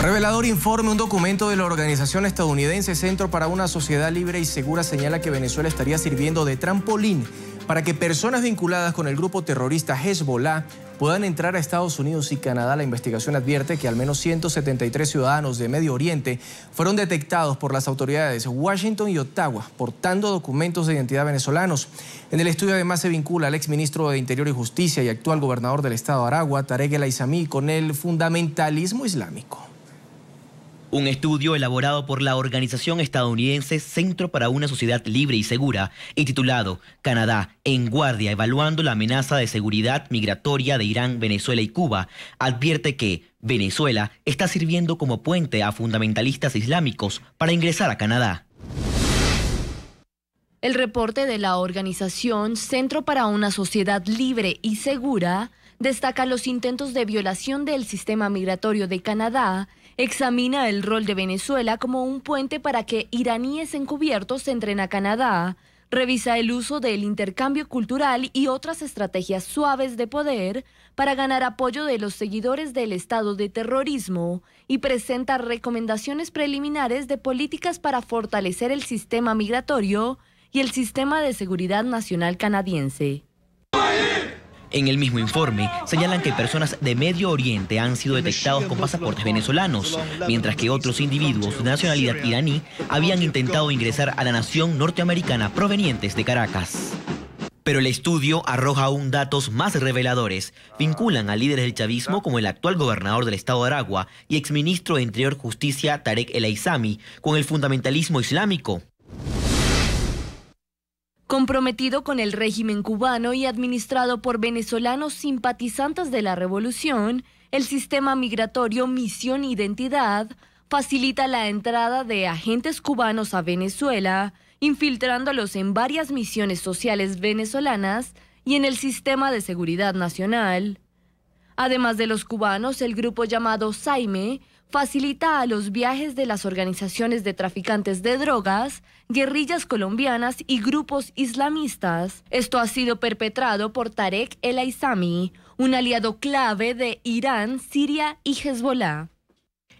Revelador informe, un documento de la organización estadounidense Centro para una Sociedad Libre y Segura señala que Venezuela estaría sirviendo de trampolín para que personas vinculadas con el grupo terrorista Hezbollah puedan entrar a Estados Unidos y Canadá. La investigación advierte que al menos 173 ciudadanos de Medio Oriente fueron detectados por las autoridades de Washington y Ottawa portando documentos de identidad venezolanos. En el estudio además se vincula al exministro de Interior y Justicia y actual gobernador del estado de Aragua, Tarek El Aissami, con el fundamentalismo islámico. Un estudio elaborado por la organización estadounidense Centro para una Sociedad Libre y Segura, intitulado Canadá en guardia evaluando la amenaza de seguridad migratoria de Irán, Venezuela y Cuba, advierte que Venezuela está sirviendo como puente a fundamentalistas islámicos para ingresar a Canadá. El reporte de la organización Centro para una Sociedad Libre y Segura destaca los intentos de violación del sistema migratorio de Canadá. Examina el rol de Venezuela como un puente para que iraníes encubiertos entren a Canadá. Revisa el uso del intercambio cultural y otras estrategias suaves de poder para ganar apoyo de los seguidores del estado de terrorismo y presenta recomendaciones preliminares de políticas para fortalecer el sistema migratorio y el sistema de seguridad nacional canadiense. En el mismo informe señalan que personas de Medio Oriente han sido detectados con pasaportes venezolanos, mientras que otros individuos de nacionalidad iraní habían intentado ingresar a la nación norteamericana provenientes de Caracas. Pero el estudio arroja aún datos más reveladores. Vinculan a líderes del chavismo como el actual gobernador del estado de Aragua y exministro de Interior y Justicia Tarek El Aissami con el fundamentalismo islámico. Comprometido con el régimen cubano y administrado por venezolanos simpatizantes de la revolución, el sistema migratorio Misión Identidad facilita la entrada de agentes cubanos a Venezuela, infiltrándolos en varias misiones sociales venezolanas y en el sistema de seguridad nacional. Además de los cubanos, el grupo llamado Saime facilita a los viajes de las organizaciones de traficantes de drogas, guerrillas colombianas y grupos islamistas. Esto ha sido perpetrado por Tarek El Aissami, un aliado clave de Irán, Siria y Hezbollah.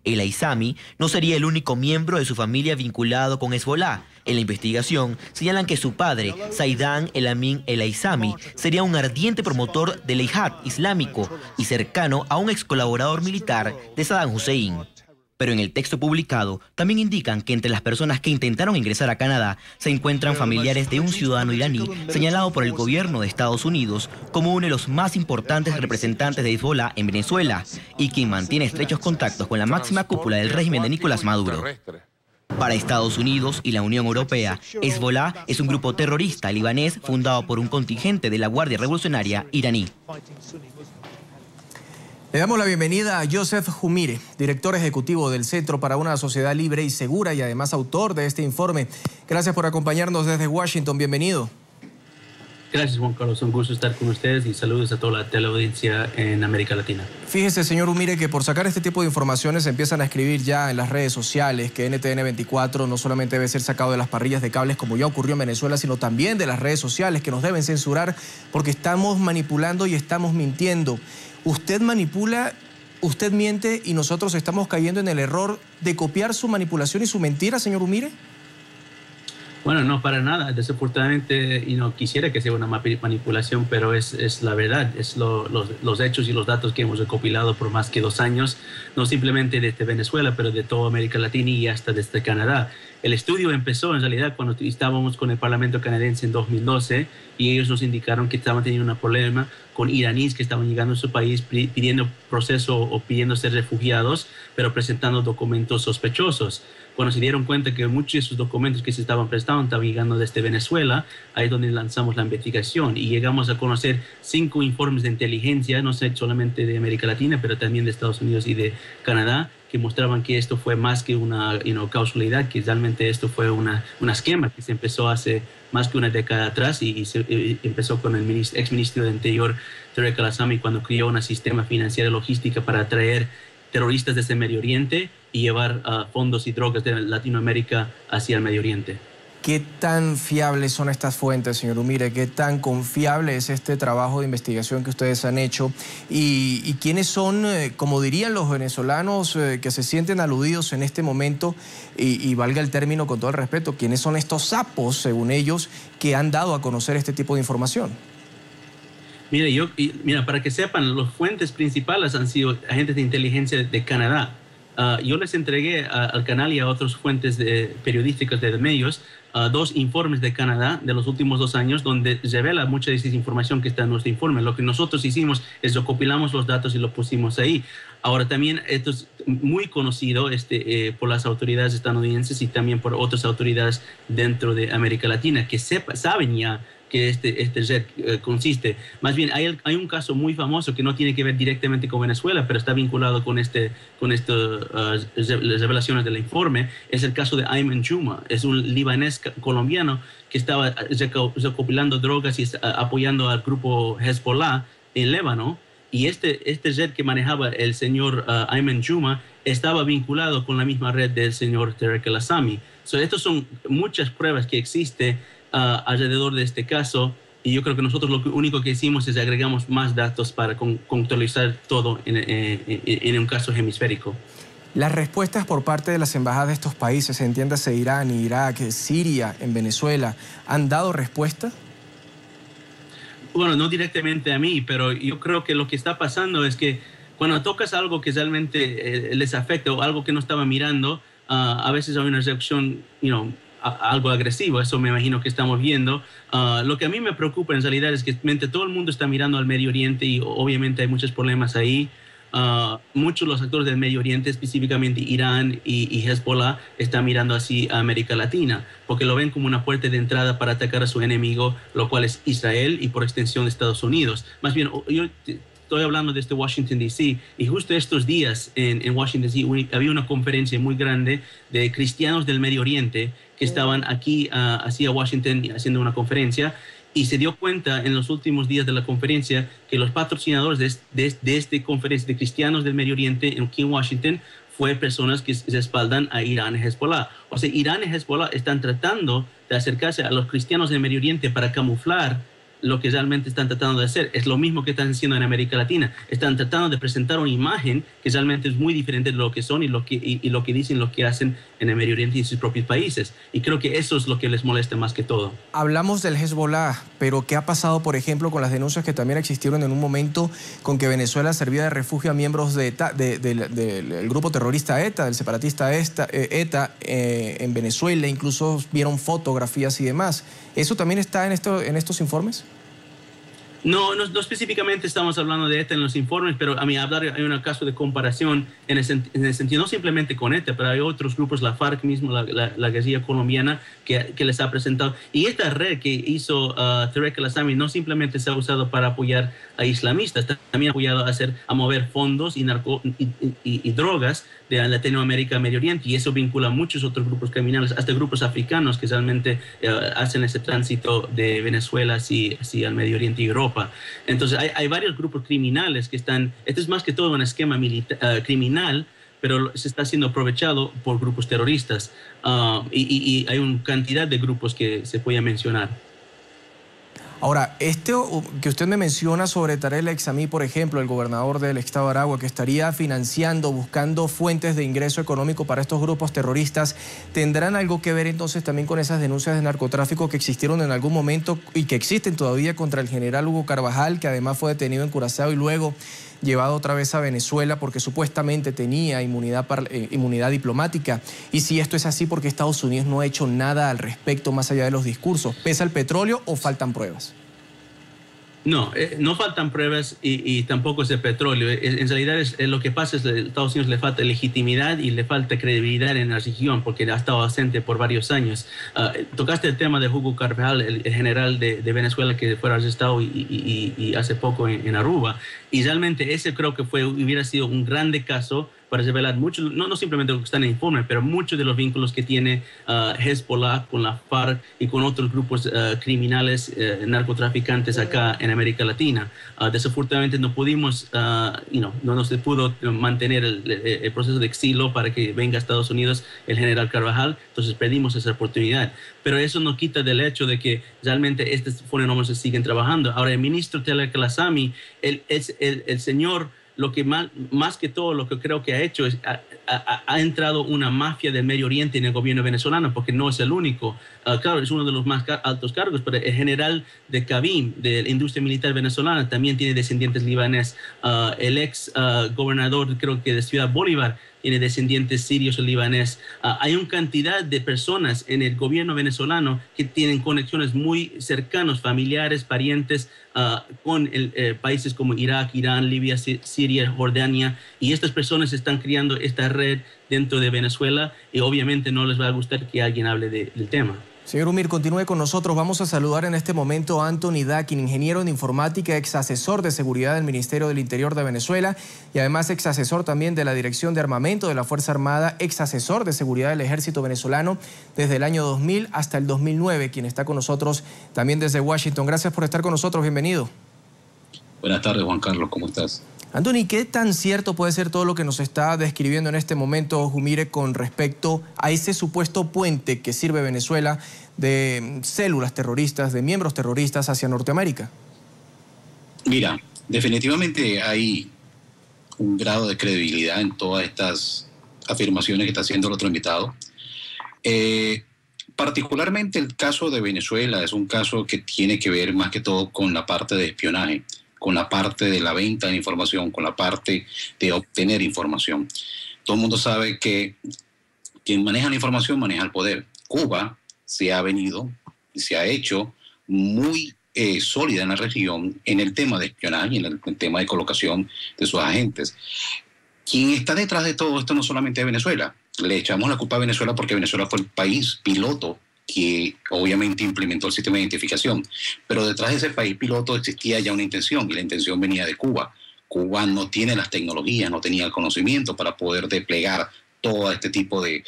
El Aissami no sería el único miembro de su familia vinculado con Hezbollah. En la investigación señalan que su padre, Zaidan El Amin El Aissami, sería un ardiente promotor del yihad islámico y cercano a un ex colaborador militar de Saddam Hussein. Pero en el texto publicado también indican que entre las personas que intentaron ingresar a Canadá se encuentran familiares de un ciudadano iraní señalado por el gobierno de Estados Unidos como uno de los más importantes representantes de Hezbollah en Venezuela y quien mantiene estrechos contactos con la máxima cúpula del régimen de Nicolás Maduro. Para Estados Unidos y la Unión Europea, Hezbollah es un grupo terrorista libanés fundado por un contingente de la Guardia Revolucionaria iraní. Le damos la bienvenida a Joseph Humire, director ejecutivo del Centro para una Sociedad Libre y Segura y además autor de este informe. Gracias por acompañarnos desde Washington. Bienvenido. Gracias, Juan Carlos. Un gusto estar con ustedes y saludos a toda la teleaudiencia en América Latina. Fíjese, señor Humire, que por sacar este tipo de informaciones se empiezan a escribir ya en las redes sociales que NTN 24 no solamente debe ser sacado de las parrillas de cables como ya ocurrió en Venezuela, sino también de las redes sociales que nos deben censurar porque estamos manipulando y estamos mintiendo. Usted manipula, usted miente y nosotros estamos cayendo en el error de copiar su manipulación y su mentira, señor Humire. Bueno, no, para nada. Desafortunadamente, y no quisiera que sea una manipulación, pero es la verdad, es los hechos y los datos que hemos recopilado por más que 2 años, no simplemente desde Venezuela, pero de toda América Latina y hasta desde Canadá. El estudio empezó en realidad cuando estábamos con el Parlamento canadiense en 2012 y ellos nos indicaron que estaban teniendo un problema con iraníes que estaban llegando a su país pidiendo proceso o pidiendo ser refugiados, pero presentando documentos sospechosos. Cuando se dieron cuenta que muchos de esos documentos que se estaban prestando estaban llegando desde Venezuela, ahí es donde lanzamos la investigación y llegamos a conocer 5 informes de inteligencia, no solamente de América Latina, pero también de Estados Unidos y de Canadá, que mostraban que esto fue más que una causalidad, que realmente esto fue un esquema que se empezó hace más que una década atrás y empezó con el exministro de Interior, Tarek El Aissami, cuando creó un sistema financiero y logística para atraer terroristas desde el Medio Oriente y llevar fondos y drogas de Latinoamérica hacia el Medio Oriente. ¿Qué tan fiables son estas fuentes, señor Umire? ¿Qué tan confiable es este trabajo de investigación que ustedes han hecho? ¿Y quiénes son, como dirían los venezolanos que se sienten aludidos en este momento, y valga el término con todo el respeto, quiénes son estos sapos, según ellos, que han dado a conocer este tipo de información? Mira, para que sepan, las fuentes principales han sido agentes de inteligencia de Canadá. Yo les entregué al canal y a otras fuentes periodísticas de medios 2 informes de Canadá de los últimos 2 años donde revela mucha de esa información que está en nuestro informe. Lo que nosotros hicimos es recopilamos los datos y lo pusimos ahí. Ahora también esto es muy conocido por las autoridades estadounidenses y también por otras autoridades dentro de América Latina que saben ya que este jet consiste. Más bien, hay un caso muy famoso que no tiene que ver directamente con Venezuela, pero está vinculado con estas revelaciones del informe. Es el caso de Ayman Juma. Es un libanés colombiano que estaba recopilando drogas y apoyando al grupo Hezbollah en Líbano. Y este jet que manejaba el señor Ayman Juma estaba vinculado con la misma red del señor Tarek El Aissami. Estas son muchas pruebas que existen alrededor de este caso, y yo creo que nosotros lo único que hicimos es agregamos más datos para contextualizar todo en un caso hemisférico. Las respuestas por parte de las embajadas de estos países, entiéndase Irán, Irak, Siria, en Venezuela, ¿han dado respuesta? Bueno, no directamente a mí, pero yo creo que lo que está pasando es que cuando tocas algo que realmente les afecta o algo que no estaba mirando, a veces hay una reacción, algo agresivo. Eso me imagino que estamos viendo. Lo que a mí me preocupa en realidad es que todo el mundo está mirando al Medio Oriente y obviamente hay muchos problemas ahí. Muchos de los actores del Medio Oriente, específicamente Irán y Hezbollah, están mirando así a América Latina porque lo ven como una puerta de entrada para atacar a su enemigo, lo cual es Israel y por extensión Estados Unidos. Más bien, yo estoy hablando desde Washington, D.C. y justo estos días en Washington, D.C. había una conferencia muy grande de cristianos del Medio Oriente que estaban aquí hacia Washington haciendo una conferencia, y se dio cuenta en los últimos días de la conferencia que los patrocinadores de esta conferencia de cristianos del Medio Oriente aquí en Washington fue personas que respaldan a Irán y Hezbollah. O sea, Irán y Hezbollah están tratando de acercarse a los cristianos del Medio Oriente para camuflar lo que realmente están tratando de hacer. Es lo mismo que están haciendo en América Latina. Están tratando de presentar una imagen que realmente es muy diferente de lo que son y lo que dicen, lo que hacen en el Medio Oriente y sus propios países. Y creo que eso es lo que les molesta más que todo. Hablamos del Hezbollah, pero ¿qué ha pasado, por ejemplo, con las denuncias que también existieron en un momento con que Venezuela servía de refugio a miembros de ETA, del grupo terrorista ETA, del separatista ETA en Venezuela? Incluso vieron fotografías y demás. ¿Eso también está en estos informes? No específicamente estamos hablando de ETA en los informes, pero a mí hay un caso de comparación en el sentido, no simplemente con ETA, pero hay otros grupos, la FARC mismo, la guerrilla colombiana, que les ha presentado. Y esta red que hizo Tarek El Aissami no simplemente se ha usado para apoyar a islamistas, también ha apoyado a mover fondos y drogas de Latinoamérica a Medio Oriente, y eso vincula a muchos otros grupos criminales, hasta grupos africanos que realmente hacen ese tránsito de Venezuela hacia el Medio Oriente y Europa. Entonces hay varios grupos criminales que están, esto es más que todo un esquema criminal, pero se está siendo aprovechado por grupos terroristas, y hay una cantidad de grupos que se puede mencionar. Ahora, que usted me menciona sobre Tarek El Aissami, por ejemplo, el gobernador del estado de Aragua, que estaría financiando, buscando fuentes de ingreso económico para estos grupos terroristas, ¿tendrán algo que ver entonces también con esas denuncias de narcotráfico que existieron en algún momento y que existen todavía contra el general Hugo Carvajal, que además fue detenido en Curazao y luego llevado otra vez a Venezuela porque supuestamente tenía inmunidad diplomática? Y si esto es así, ¿por qué Estados Unidos no ha hecho nada al respecto más allá de los discursos? ¿Pesa el petróleo o faltan pruebas? No faltan pruebas y tampoco es el petróleo. En realidad lo que pasa es que a Estados Unidos le falta legitimidad y le falta credibilidad en la región porque ha estado ausente por varios años. Tocaste el tema de Hugo Carvajal, el general de Venezuela que fue arrestado y hace poco en Aruba. Y realmente ese creo que hubiera sido un grande caso para revelar muchos, no simplemente lo que está en el informe, pero muchos de los vínculos que tiene Hezbollah con la FARC y con otros grupos criminales, narcotraficantes acá en América Latina. Desafortunadamente no pudimos, no se pudo mantener el proceso de exilio para que venga a Estados Unidos el general Carvajal, entonces perdimos esa oportunidad. Pero eso no quita del hecho de que realmente estos fenómenos se siguen trabajando. Ahora, el ministro Tareq El-Aissami, el señor, lo que más que todo lo que creo que ha hecho es ha entrado una mafia del Medio Oriente en el gobierno venezolano, porque no es el único. Claro, es uno de los más altos cargos, pero el general de Kabim, de la industria militar venezolana, también tiene descendientes libaneses. El ex gobernador, creo que de Ciudad Bolívar, tiene descendientes sirios o libaneses. Hay una cantidad de personas en el gobierno venezolano que tienen conexiones muy cercanas, familiares, parientes, con países como Irak, Irán, Libia, Siria, Jordania, y estas personas están creando esta red dentro de Venezuela y obviamente no les va a gustar que alguien hable del tema. Señor Umir, continúe con nosotros. Vamos a saludar en este momento a Anthony Dakin, ingeniero en informática, ex asesor de seguridad del Ministerio del Interior de Venezuela y además ex asesor también de la Dirección de Armamento de la Fuerza Armada, ex asesor de seguridad del Ejército venezolano desde el año 2000 hasta el 2009, quien está con nosotros también desde Washington. Gracias por estar con nosotros. Bienvenido. Buenas tardes, Juan Carlos. ¿Cómo estás? Anthony, ¿qué tan cierto puede ser todo lo que nos está describiendo en este momento Umire con respecto a ese supuesto puente que sirve Venezuela de células terroristas, de miembros terroristas hacia Norteamérica? Mira, definitivamente hay un grado de credibilidad en todas estas afirmaciones que está haciendo el otro invitado. Particularmente el caso de Venezuela es un caso que tiene que ver más que todo con la parte de espionaje, con la parte de la venta de información, con la parte de obtener información. Todo el mundo sabe que quien maneja la información maneja el poder. Cuba se ha venido y se ha hecho muy sólida en la región en el tema de espionaje y en el tema de colocación de sus agentes. Quien está detrás de todo esto no solamente es Venezuela. Le echamos la culpa a Venezuela porque Venezuela fue el país piloto que obviamente implementó el sistema de identificación, pero detrás de ese país piloto existía ya una intención, y la intención venía de Cuba. Cuba no tiene las tecnologías, no tenía el conocimiento para poder desplegar todo este tipo de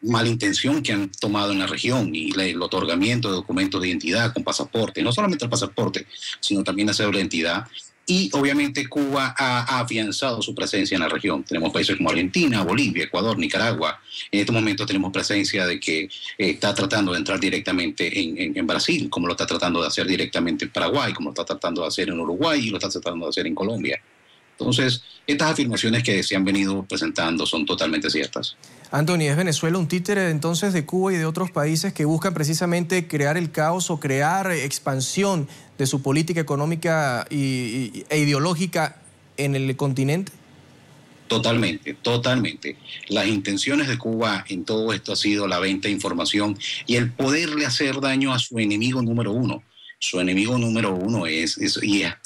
malintención que han tomado en la región y el otorgamiento de documentos de identidad con pasaporte, no solamente el pasaporte, sino también la cédula de identidad. Y obviamente Cuba ha afianzado su presencia en la región. Tenemos países como Argentina, Bolivia, Ecuador, Nicaragua. En este momento tenemos presencia de que está tratando de entrar directamente en Brasil, como lo está tratando de hacer directamente en Paraguay, como lo está tratando de hacer en Uruguay y lo está tratando de hacer en Colombia. Entonces, estas afirmaciones que se han venido presentando son totalmente ciertas. Anthony, ¿es Venezuela un títere entonces de Cuba y de otros países que buscan precisamente crear el caos o crear expansión de su política económica e ideológica en el continente? Totalmente, totalmente. Las intenciones de Cuba en todo esto ha sido la venta de información y el poderle hacer daño a su enemigo número uno. Su enemigo número uno es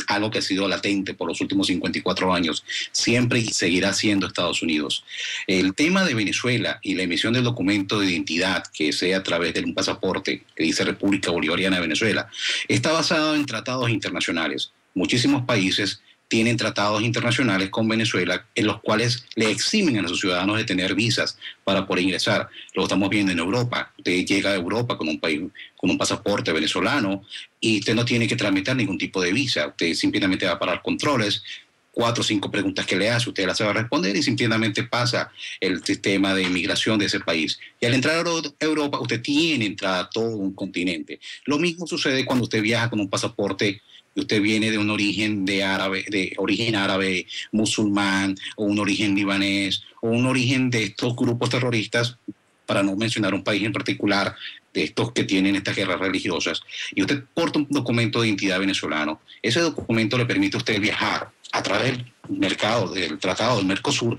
algo que ha sido latente por los últimos 54 años, siempre y seguirá siendo Estados Unidos. El tema de Venezuela y la emisión del documento de identidad, que sea a través de un pasaporte que dice República Bolivariana de Venezuela, está basado en tratados internacionales. Muchísimos países tienen tratados internacionales con Venezuela en los cuales le eximen a sus ciudadanos de tener visas para poder ingresar. Lo estamos viendo en Europa. Usted llega a Europa con un pasaporte venezolano y usted no tiene que tramitar ningún tipo de visa. Usted simplemente va a parar controles, 4 o 5 preguntas que le hace, usted las va a responder y simplemente pasa el sistema de inmigración de ese país. Y al entrar a Europa, usted tiene entrada a todo un continente. Lo mismo sucede cuando usted viaja con un pasaporte y usted viene de un origen de origen árabe, musulmán, o un origen libanés, o un origen de estos grupos terroristas, para no mencionar un país en particular, de estos que tienen estas guerras religiosas, y usted porta un documento de identidad venezolano. Ese documento le permite a usted viajar a través del mercado, del Tratado del Mercosur,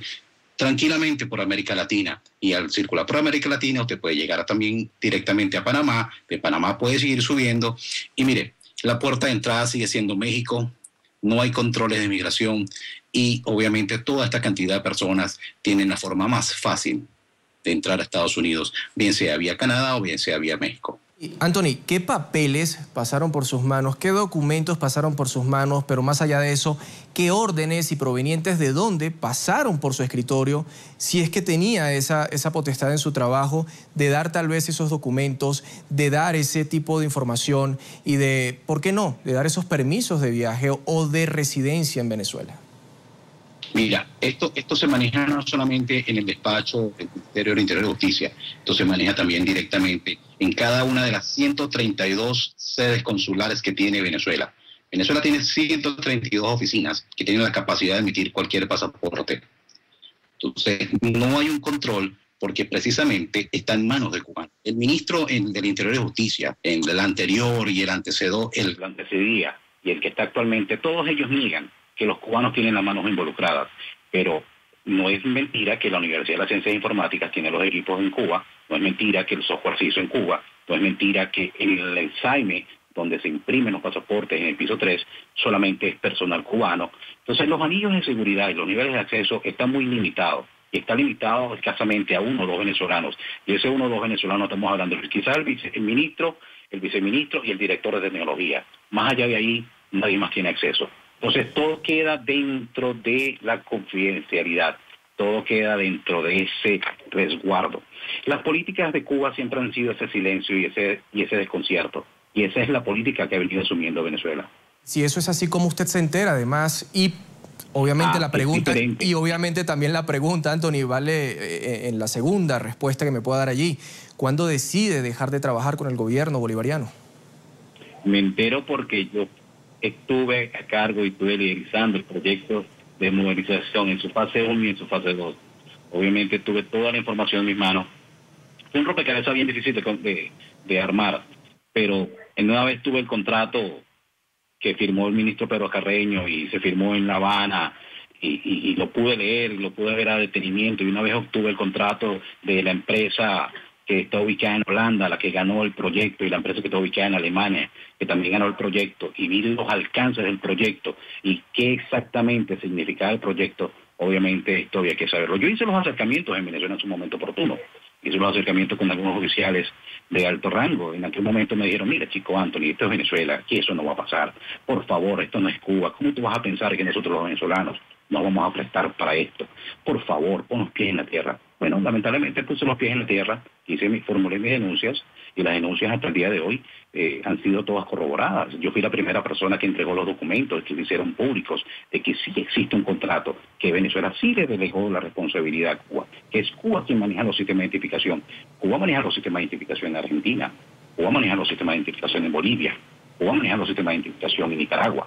tranquilamente por América Latina. Y al circular por América Latina, usted puede llegar también directamente a Panamá. De Panamá puede seguir subiendo. Y mire, la puerta de entrada sigue siendo México, no hay controles de migración y obviamente toda esta cantidad de personas tienen la forma más fácil de entrar a Estados Unidos, bien sea vía Canadá o bien sea vía México. Anthony, ¿qué papeles pasaron por sus manos? ¿Qué documentos pasaron por sus manos? Pero más allá de eso, ¿qué órdenes y provenientes de dónde pasaron por su escritorio? Si es que tenía esa potestad en su trabajo de dar tal vez esos documentos, de dar ese tipo de información y de, ¿por qué no?, de dar esos permisos de viaje o de residencia en Venezuela. Mira, esto se maneja no solamente en el despacho del Ministerio del Interior y Justicia, esto se maneja también directamente en cada una de las 132 sedes consulares que tiene Venezuela. Venezuela tiene 132 oficinas que tienen la capacidad de emitir cualquier pasaporte. Entonces, no hay un control porque precisamente está en manos de Cuba. El ministro del Interior y Justicia, en el anterior y el antecedía, y el que está actualmente, todos ellos niegan que los cubanos tienen las manos involucradas, pero no es mentira que la Universidad de las Ciencias Informáticas tiene los equipos en Cuba, no es mentira que el software se hizo en Cuba, no es mentira que en el ensaime donde se imprimen los pasaportes en el piso 3 solamente es personal cubano. Entonces los anillos de seguridad y los niveles de acceso están muy limitados, y está limitado escasamente a 1 o 2 venezolanos, y ese 1 o 2 venezolanos estamos hablando de quizás el ministro, el viceministro y el director de tecnología. Más allá de ahí, nadie más tiene acceso. Entonces todo queda dentro de la confidencialidad, todo queda dentro de ese resguardo. Las políticas de Cuba siempre han sido ese silencio y ese desconcierto, y esa es la política que ha venido asumiendo Venezuela. Si eso es así, ¿cómo usted se entera además? Y obviamente la pregunta, y obviamente también la pregunta, Anthony, vale en la segunda respuesta que me pueda dar allí. ¿Cuándo decide dejar de trabajar con el gobierno bolivariano? Me entero porque yo estuve a cargo y estuve liderizando el proyecto de modernización en su fase 1 y en su fase 2. Obviamente tuve toda la información en mis manos. Fue un rompecabezas bien difícil de armar, pero una vez tuve el contrato que firmó el ministro Pedro Carreño y se firmó en La Habana y lo pude leer, lo pude ver a detenimiento, y una vez obtuve el contrato de la empresa que está ubicada en Holanda, la que ganó el proyecto, y la empresa que está ubicada en Alemania, que también ganó el proyecto, y vi los alcances del proyecto y qué exactamente significaba el proyecto, obviamente esto había que saberlo. Yo hice los acercamientos en Venezuela en su momento oportuno, hice los acercamientos con algunos oficiales de alto rango. En aquel momento me dijeron, mira chico Anthony, esto es Venezuela, que eso no va a pasar, por favor, esto no es Cuba, ¿cómo tú vas a pensar que nosotros los venezolanos nos vamos a prestar para esto? Por favor, pon los pies en la tierra. Bueno, lamentablemente puse los pies en la tierra, formulé mis denuncias, y las denuncias hasta el día de hoy han sido todas corroboradas. Yo fui la primera persona que entregó los documentos, que se hicieron públicos, de que sí existe un contrato, que Venezuela sí le delegó la responsabilidad a Cuba, que es Cuba quien maneja los sistemas de identificación. Cuba maneja los sistemas de identificación en Argentina, Cuba maneja los sistemas de identificación en Bolivia, Cuba maneja los sistemas de identificación en Nicaragua.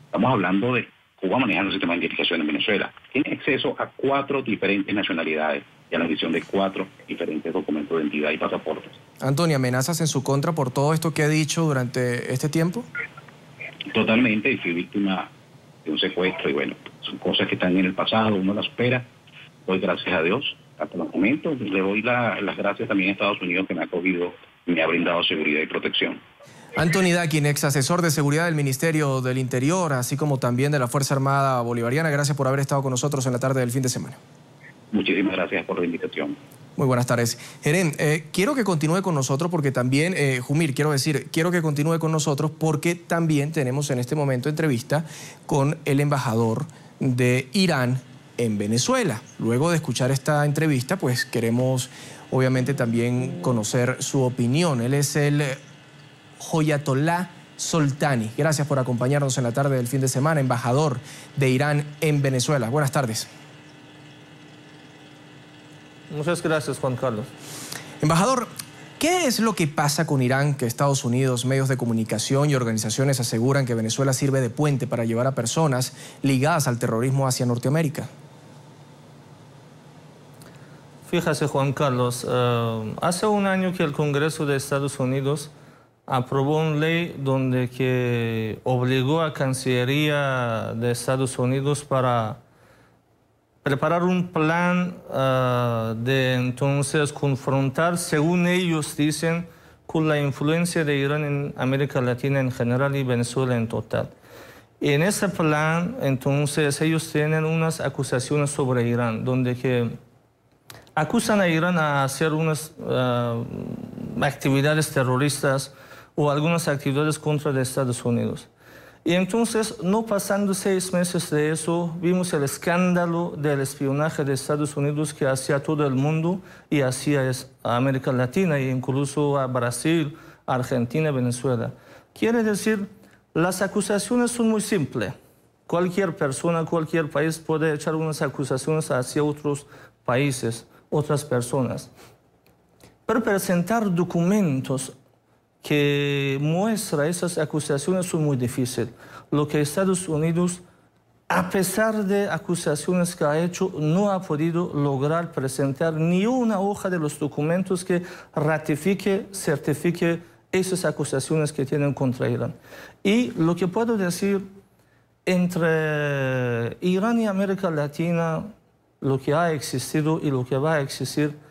Estamos hablando de Cuba maneja los sistemas de identificación en Venezuela. Tiene acceso a 4 diferentes nacionalidades y a la emisión de 4 diferentes documentos de identidad y pasaportes. Antonio, ¿amenazas en su contra por todo esto que ha dicho durante este tiempo? Totalmente, y fui víctima de un secuestro, y bueno, son cosas que están en el pasado, uno las espera. Doy gracias a Dios hasta los momentos. Le doy las gracias también a Estados Unidos, que me ha acogido y me ha brindado seguridad y protección. Anthony Daquin, ex asesor de seguridad del Ministerio del Interior, así como también de la Fuerza Armada Bolivariana, gracias por haber estado con nosotros en la tarde del fin de semana. Muchísimas gracias por la invitación. Muy buenas tardes. Jerén, quiero que continúe con nosotros porque también, Jumir, quiero que continúe con nosotros porque también tenemos en este momento entrevista con el embajador de Irán en Venezuela. Luego de escuchar esta entrevista, pues queremos obviamente también conocer su opinión. Él es el Hoyatollah Soltani. Gracias por acompañarnos en la tarde del fin de semana, embajador de Irán en Venezuela. Buenas tardes. Muchas gracias, Juan Carlos. Embajador, ¿qué es lo que pasa con Irán que Estados Unidos, medios de comunicación y organizaciones aseguran que Venezuela sirve de puente para llevar a personas ligadas al terrorismo hacia Norteamérica? Fíjese, Juan Carlos, hace un año que el Congreso de Estados Unidos aprobó una ley donde que obligó a Cancillería de Estados Unidos para preparar un plan de entonces confrontar, según ellos dicen, con la influencia de Irán en América Latina en general y Venezuela en total. Y en ese plan, entonces, ellos tienen unas acusaciones sobre Irán, donde que acusan a Irán a hacer unas actividades terroristas o algunas actividades contra los Estados Unidos. Y entonces, no pasando 6 meses de eso, vimos el escándalo del espionaje de Estados Unidos que hacía todo el mundo y hacía a América Latina e incluso a Brasil, Argentina, Venezuela. Quiere decir, las acusaciones son muy simples. Cualquier persona, cualquier país puede echar unas acusaciones hacia otros países, otras personas. Pero presentar documentos que muestra esas acusaciones son muy difíciles. Lo que Estados Unidos, a pesar de acusaciones que ha hecho, no ha podido lograr presentar ni una hoja de los documentos que ratifique, certifique esas acusaciones que tienen contra Irán. Y lo que puedo decir, entre Irán y América Latina, lo que ha existido y lo que va a existir,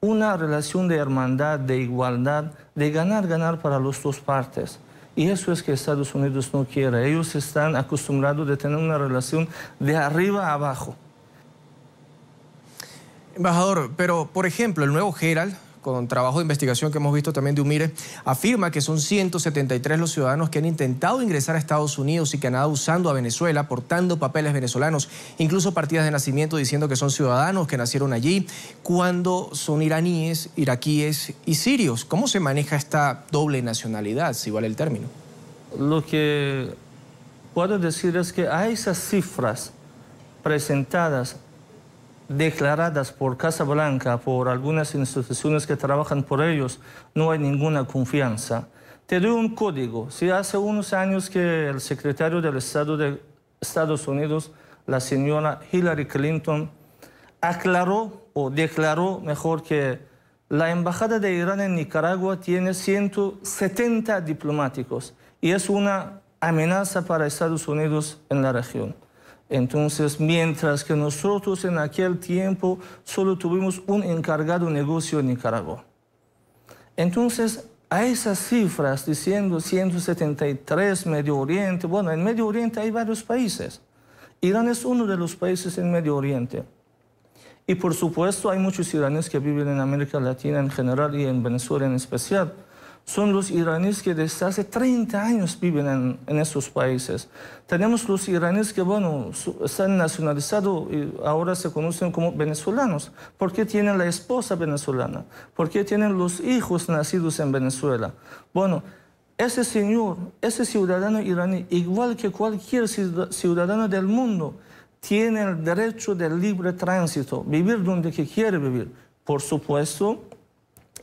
una relación de hermandad, de igualdad, de ganar para las dos partes. Y eso es que Estados Unidos no quiere. Ellos están acostumbrados a tener una relación de arriba a abajo. Embajador, pero por ejemplo, el nuevo Herald, con trabajo de investigación que hemos visto también de UMIRE, afirma que son 173 los ciudadanos que han intentado ingresar a Estados Unidos y que han andado usando a Venezuela, portando papeles venezolanos, incluso partidas de nacimiento diciendo que son ciudadanos que nacieron allí, cuando son iraníes, iraquíes y sirios. ¿Cómo se maneja esta doble nacionalidad, si vale el término? Lo que puedo decir es que a esas cifras presentadas, declaradas por Casa Blanca, por algunas instituciones que trabajan por ellos, no hay ninguna confianza. Te doy un código. Si hace unos años que el secretario del Estado de Estados Unidos, la señora Hillary Clinton, aclaró o declaró mejor que la embajada de Irán en Nicaragua tiene 170 diplomáticos y es una amenaza para Estados Unidos en la región. Entonces, mientras que nosotros en aquel tiempo solo tuvimos un encargado de negocio en Nicaragua. Entonces, a esas cifras diciendo 173 Medio Oriente, bueno, en Medio Oriente hay varios países. Irán es uno de los países en Medio Oriente. Y por supuesto hay muchos iraníes que viven en América Latina en general y en Venezuela en especial. Son los iraníes que desde hace 30 años viven en esos países. Tenemos los iraníes que, bueno, están nacionalizados y ahora se conocen como venezolanos, porque tienen la esposa venezolana, porque tienen los hijos nacidos en Venezuela. Bueno, ese señor, ese ciudadano iraní, igual que cualquier ciudadano del mundo, tiene el derecho del libre tránsito, vivir donde quiere vivir. Por supuesto,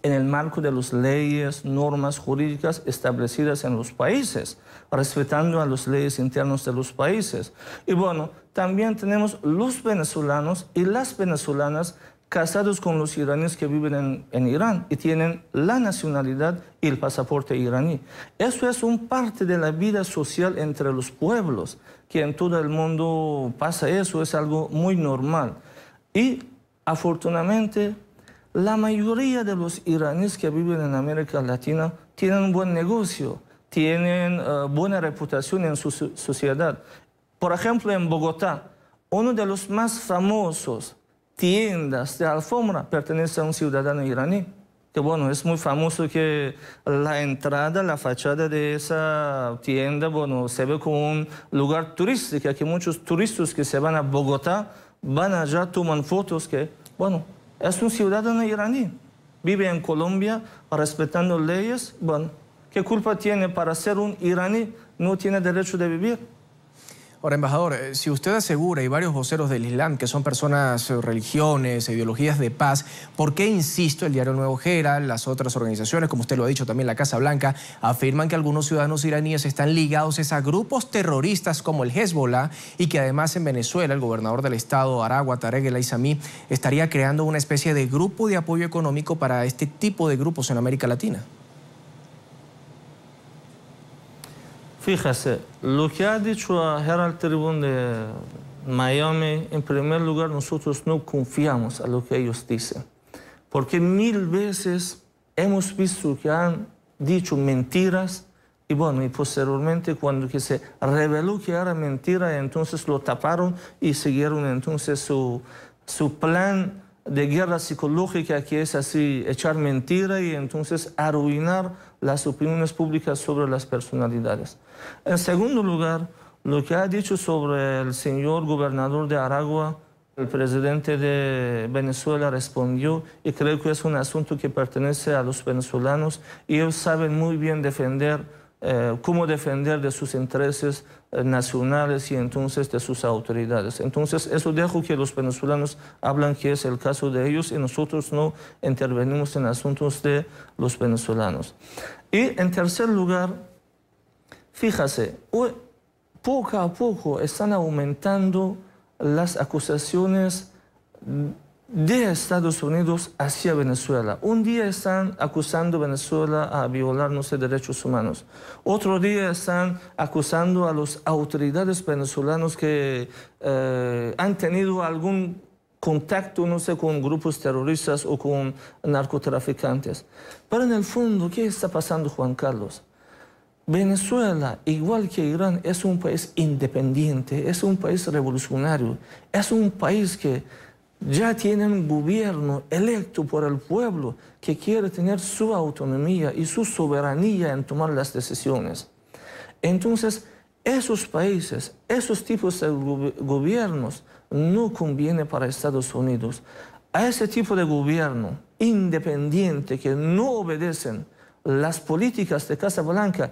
en el marco de las leyes, normas jurídicas establecidas en los países, respetando a las leyes internas de los países. Y bueno, también tenemos los venezolanos y las venezolanas casados con los iraníes que viven en Irán y tienen la nacionalidad y el pasaporte iraní. Eso es un parte de la vida social entre los pueblos, que en todo el mundo pasa eso, es algo muy normal. Y afortunadamente, la mayoría de los iraníes que viven en América Latina tienen un buen negocio, tienen buena reputación en su sociedad. Por ejemplo, en Bogotá, uno de los más famosos tiendas de alfombra pertenece a un ciudadano iraní. Que bueno, es muy famoso que la entrada, la fachada de esa tienda, bueno, se ve como un lugar turístico, que muchos turistas que se van a Bogotá, van allá, toman fotos que, bueno, es un ciudadano iraní, vive en Colombia respetando leyes. Bueno, ¿qué culpa tiene para ser un iraní? No tiene derecho de vivir. Ahora, embajador, si usted asegura, y varios voceros del Islam, que son personas, religiones, ideologías de paz, ¿por qué, insisto, el diario Nuevo Herald, las otras organizaciones, como usted lo ha dicho también la Casa Blanca, afirman que algunos ciudadanos iraníes están ligados a grupos terroristas como el Hezbollah y que además en Venezuela el gobernador del estado, Aragua, Tarek El Aizami, estaría creando una especie de grupo de apoyo económico para este tipo de grupos en América Latina? Fíjese, lo que ha dicho a Herald Tribune de Miami, en primer lugar, nosotros no confiamos a lo que ellos dicen, porque 1000 veces hemos visto que han dicho mentiras y bueno, y posteriormente cuando que se reveló que era mentira, entonces lo taparon y siguieron entonces su plan de guerra psicológica, que es así, echar mentira y entonces arruinar las opiniones públicas sobre las personalidades. En segundo lugar, lo que ha dicho sobre el señor gobernador de Aragua, el presidente de Venezuela respondió, y creo que es un asunto que pertenece a los venezolanos, y ellos saben muy bien cómo defender de sus intereses nacionales y entonces de sus autoridades. Entonces, eso dejo que los venezolanos hablan, que es el caso de ellos, y nosotros no intervenimos en asuntos de los venezolanos. Y en tercer lugar, fíjate, poco a poco están aumentando las acusaciones de Estados Unidos hacia Venezuela. Un día están acusando a Venezuela a violar, no sé, derechos humanos. Otro día están acusando a las autoridades venezolanas que han tenido algún contacto, no sé, con grupos terroristas o con narcotraficantes. Pero en el fondo, ¿qué está pasando, Juan Carlos? Venezuela, igual que Irán, es un país independiente, es un país revolucionario, es un país que ya tiene un gobierno electo por el pueblo que quiere tener su autonomía y su soberanía en tomar las decisiones. Entonces, esos países, esos tipos de gobiernos no convienen para Estados Unidos. A ese tipo de gobierno independiente que no obedecen las políticas de Casa Blanca,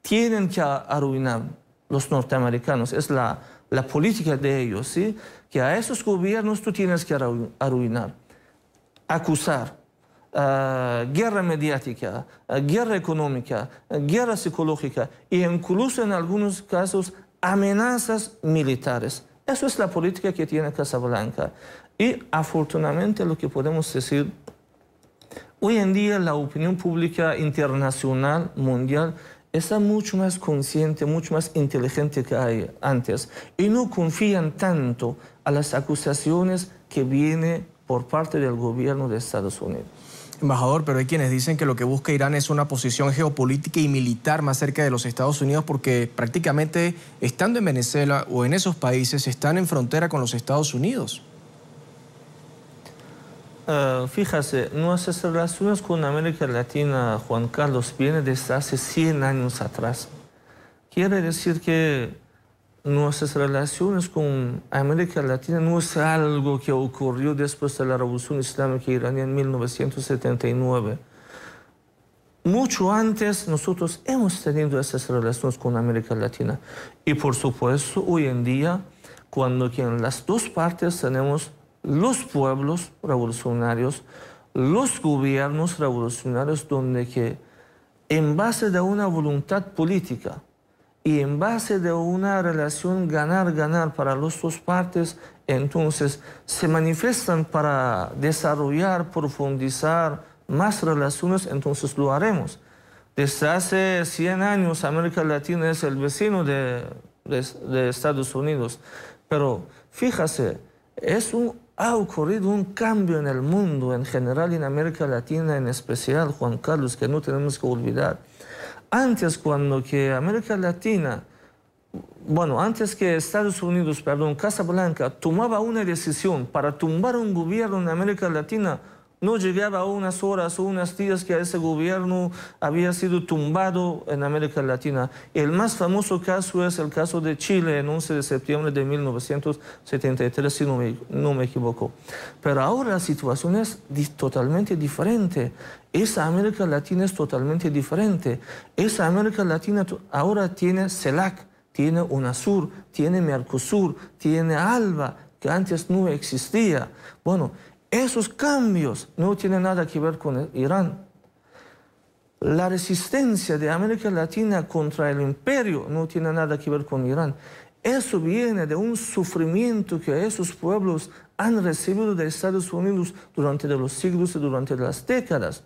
tienen que arruinar los norteamericanos. Es la política de ellos, ¿sí? Que a esos gobiernos tú tienes que arruinar, acusar, guerra mediática, guerra económica, guerra psicológica e incluso en algunos casos amenazas militares. Eso es la política que tiene Casa Blanca. Y afortunadamente lo que podemos decir, hoy en día la opinión pública internacional, mundial, está mucho más consciente, mucho más inteligente que antes. Y no confían tanto a las acusaciones que vienen por parte del gobierno de Estados Unidos. Embajador, pero hay quienes dicen que lo que busca Irán es una posición geopolítica y militar más cerca de los Estados Unidos, porque prácticamente estando en Venezuela o en esos países están en frontera con los Estados Unidos. Fíjate, nuestras relaciones con América Latina, Juan Carlos, vienen desde hace 100 años atrás. Quiere decir que nuestras relaciones con América Latina no es algo que ocurrió después de la Revolución Islámica iraní en 1979. Mucho antes nosotros hemos tenido esas relaciones con América Latina. Y por supuesto, hoy en día, cuando en las dos partes tenemos los pueblos revolucionarios, los gobiernos revolucionarios, donde que en base de una voluntad política y en base de una relación ganar-ganar para las dos partes, entonces se manifiestan para desarrollar, profundizar más relaciones, entonces lo haremos. Desde hace 100 años América Latina es el vecino de Estados Unidos, pero fíjate, ha ocurrido un cambio en el mundo, en general en América Latina en especial, Juan Carlos, que no tenemos que olvidar. Antes, cuando que América Latina, antes que Estados Unidos, Casa Blanca, tomaba una decisión para tumbar un gobierno en América Latina, no llegaba a unas horas o unos días que ese gobierno había sido tumbado en América Latina. El más famoso caso es el caso de Chile, en 11 de septiembre de 1973, si no me equivoco. Pero ahora la situación es totalmente diferente. Esa América Latina es totalmente diferente. Esa América Latina ahora tiene CELAC, tiene UNASUR, tiene Mercosur, tiene ALBA, que antes no existía. Esos cambios no tienen nada que ver con Irán. La resistencia de América Latina contra el imperio no tiene nada que ver con Irán. Eso viene de un sufrimiento que esos pueblos han recibido de Estados Unidos durante los siglos y durante las décadas.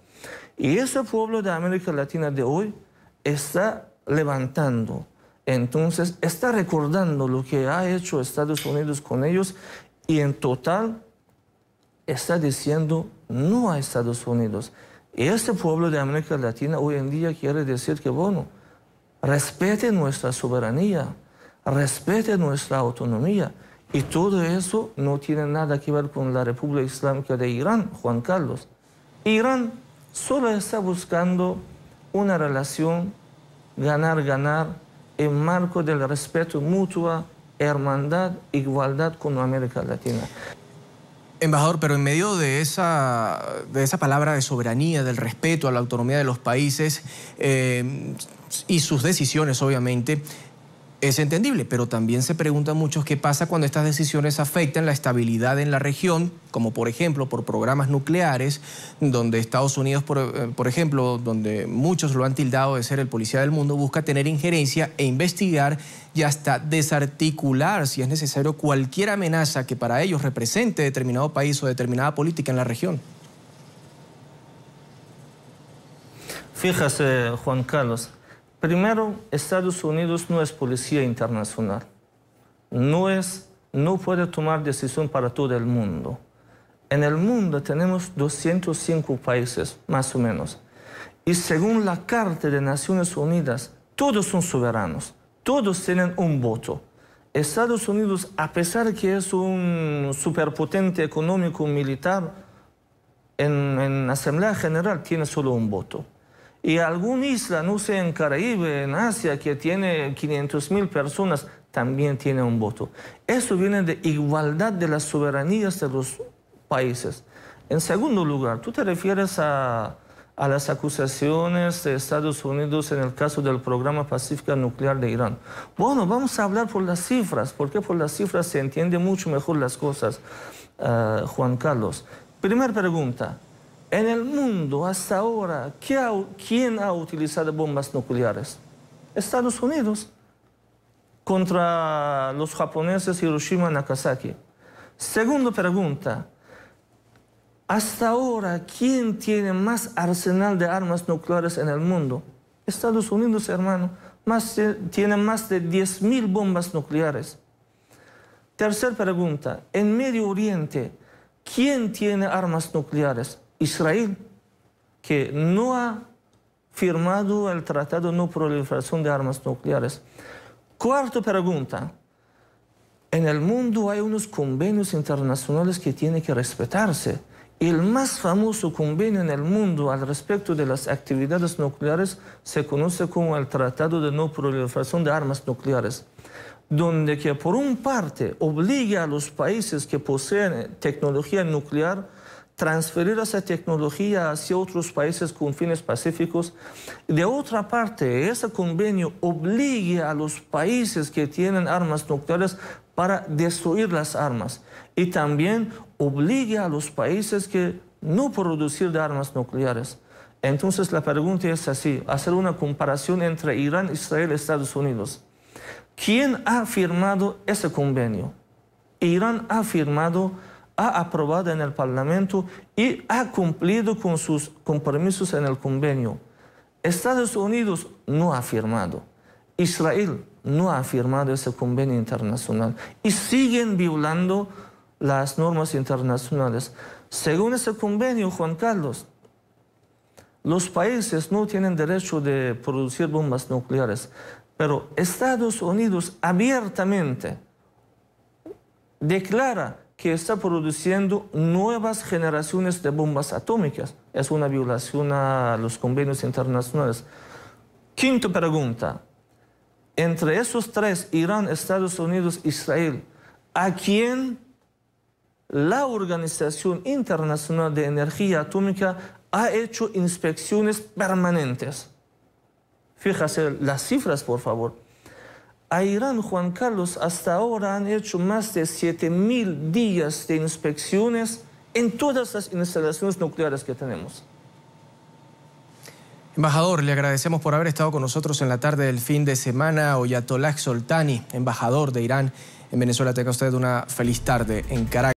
Y ese pueblo de América Latina de hoy está levantando. Entonces, está recordando lo que ha hecho Estados Unidos con ellos y en total está diciendo no a Estados Unidos. Y este pueblo de América Latina hoy en día quiere decir que, respete nuestra soberanía, respete nuestra autonomía Y todo eso no tiene nada que ver con la República Islámica de Irán, Juan Carlos. Irán solo está buscando una relación ganar-ganar en marco del respeto mutuo, hermandad, igualdad con América Latina. Embajador, pero en medio de esa palabra de soberanía, del respeto a la autonomía de los países y sus decisiones, obviamente, es entendible, pero también se preguntan muchos qué pasa cuando estas decisiones afectan la estabilidad en la región, como por ejemplo por programas nucleares, donde Estados Unidos, por ejemplo, donde muchos lo han tildado de ser el policía del mundo, busca tener injerencia e investigar y hasta desarticular, si es necesario, cualquier amenaza que para ellos represente determinado país o determinada política en la región. Fíjese, Juan Carlos, primero, Estados Unidos no es policía internacional. No puede tomar decisión para todo el mundo. En el mundo tenemos 205 países, más o menos. Y según la Carta de Naciones Unidas, todos son soberanos. Todos tienen un voto. Estados Unidos, a pesar de que es un superpotente económico militar, en Asamblea General tiene solo un voto. Y alguna isla, no sé, en Caribe, en Asia, que tiene 500.000 personas, también tiene un voto. Eso viene de igualdad de las soberanías de los países. En segundo lugar, tú te refieres a las acusaciones de Estados Unidos en el caso del programa pacífico nuclear de Irán. Bueno, vamos a hablar por las cifras, porque por las cifras se entiende mucho mejor las cosas, Juan Carlos. Primera pregunta. En el mundo, hasta ahora, ¿quién ha utilizado bombas nucleares? Estados Unidos, contra los japoneses Hiroshima y Nagasaki. Segunda pregunta, hasta ahora, ¿quién tiene más arsenal de armas nucleares en el mundo? Estados Unidos, hermano, tiene más de 10.000 bombas nucleares. Tercera pregunta, en Medio Oriente, ¿quién tiene armas nucleares? Israel, que no ha firmado el Tratado de No Proliferación de Armas Nucleares. Cuarta pregunta. En el mundo hay unos convenios internacionales que tienen que respetarse. El más famoso convenio en el mundo al respecto de las actividades nucleares se conoce como el Tratado de No Proliferación de Armas Nucleares, donde que por una parte obliga a los países que poseen tecnología nuclear transferir esa tecnología hacia otros países con fines pacíficos. De otra parte, ese convenio obliga a los países que tienen armas nucleares para destruir las armas. Y también obliga a los países que no producir de armas nucleares. Entonces la pregunta es así, hacer una comparación entre Irán, Israel y Estados Unidos. ¿Quién ha firmado ese convenio? Irán ha aprobado en el Parlamento y ha cumplido con sus compromisos en el convenio. Estados Unidos no ha firmado. Israel no ha firmado ese convenio internacional y siguen violando las normas internacionales. Según ese convenio, Juan Carlos, los países no tienen derecho de producir bombas nucleares, pero Estados Unidos abiertamente declara que está produciendo nuevas generaciones de bombas atómicas. Es una violación a los convenios internacionales. Quinta pregunta. Entre esos tres, Irán, Estados Unidos, Israel, ¿a quién la Organización Internacional de Energía Atómica ha hecho inspecciones permanentes? Fíjese las cifras, por favor. A Irán, Juan Carlos, hasta ahora han hecho más de 7.000 días de inspecciones en todas las instalaciones nucleares que tenemos. Embajador, le agradecemos por haber estado con nosotros en la tarde del fin de semana. Oyatollah Soltani, embajador de Irán en Venezuela, tenga usted una feliz tarde en Caracas.